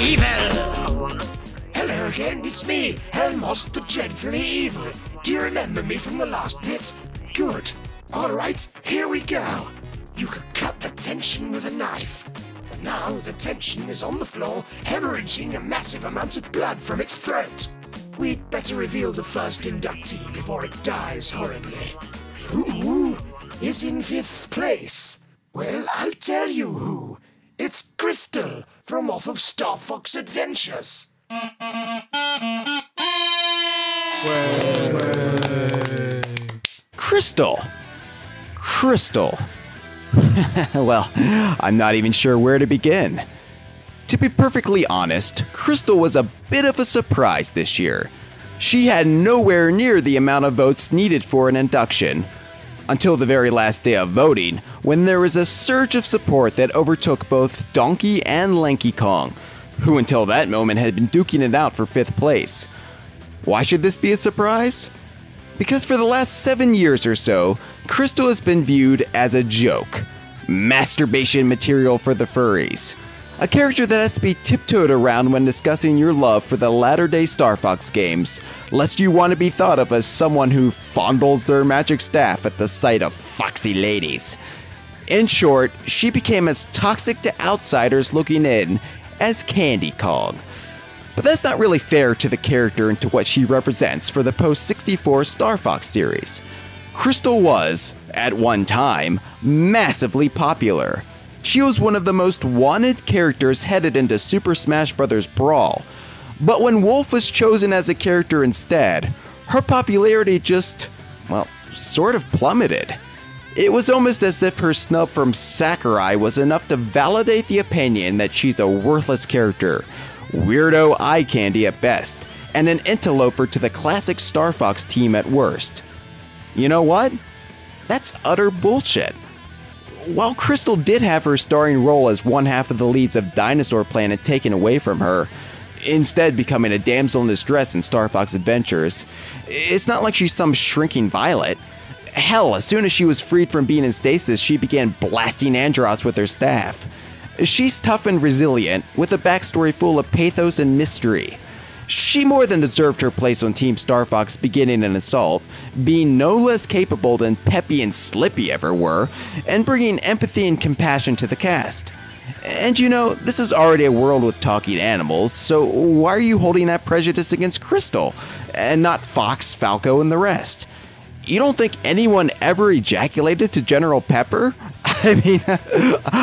evil! Hello again, it's me, Helmost the Dreadfully Evil. Do you remember me from the last bit? Good. Alright, here we go. You could cut the tension with a knife. And now the tension is on the floor, hemorrhaging a massive amount of blood from its throat. We'd better reveal the first inductee before it dies horribly. Who is in 5th place? Well, I'll tell you who. It's Crystal from off of Star Fox Adventures. Crystal. Well, I'm not even sure where to begin. To be perfectly honest, Crystal was a bit of a surprise this year. She had nowhere near the amount of votes needed for an induction, until the very last day of voting, when there was a surge of support that overtook both Donkey and Lanky Kong, who until that moment had been duking it out for 5th place. Why should this be a surprise? Because for the last 7 years or so, Crystal has been viewed as a joke. Masturbation material for the furries. A character that has to be tiptoed around when discussing your love for the latter-day Star Fox games, lest you want to be thought of as someone who fondles their magic staff at the sight of foxy ladies. In short, she became as toxic to outsiders looking in as Candy Kong. But that's not really fair to the character and to what she represents for the post-64 Star Fox series. Crystal was, at one time, massively popular. She was one of the most wanted characters headed into Super Smash Bros. Brawl. But when Wolf was chosen as a character instead, her popularity just, well, sort of plummeted. It was almost as if her snub from Sakurai was enough to validate the opinion that she's a worthless character, weirdo eye candy at best, and an interloper to the classic Star Fox team at worst. You know what? That's utter bullshit. While Crystal did have her starring role as one half of the leads of Dinosaur Planet taken away from her, instead becoming a damsel in distress in Star Fox Adventures, it's not like she's some shrinking violet. Hell, as soon as she was freed from being in stasis, she began blasting Andross with her staff. She's tough and resilient, with a backstory full of pathos and mystery. She more than deserved her place on Team Star Fox beginning an assault, being no less capable than Peppy and Slippy ever were, and bringing empathy and compassion to the cast. And you know, this is already a world with talking animals, so why are you holding that prejudice against Crystal, and not Fox, Falco, and the rest? You don't think anyone ever ejaculated to General Pepper? I mean,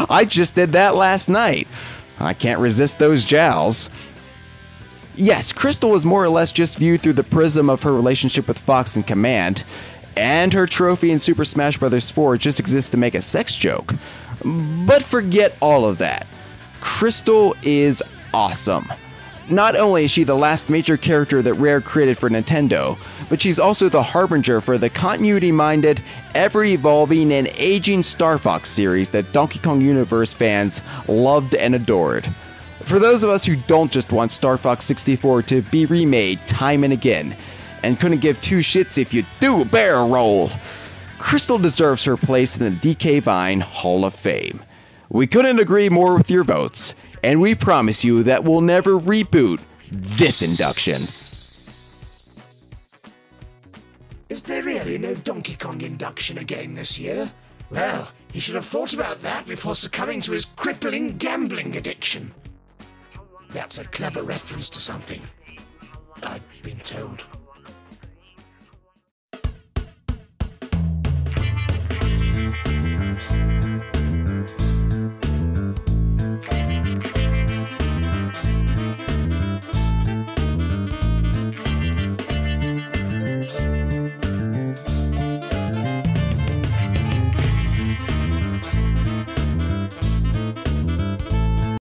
I just did that last night. I can't resist those jowls. Yes, Crystal is more or less just viewed through the prism of her relationship with Fox and Command, and her trophy in Super Smash Bros. 4 just exists to make a sex joke. But forget all of that. Crystal is awesome. Not only is she the last major character that Rare created for Nintendo, but she's also the harbinger for the continuity-minded, ever-evolving, and aging Star Fox series that Donkey Kong Universe fans loved and adored. For those of us who don't just want Star Fox 64 to be remade time and again, and couldn't give two shits if you do a barrel roll, Crystal deserves her place in the DK Vine Hall of Fame. We couldn't agree more with your votes, and we promise you that we'll never reboot this induction. Is there really no Donkey Kong induction again this year? Well, he should have thought about that before succumbing to his crippling gambling addiction. That's a clever reference to something, I've been told.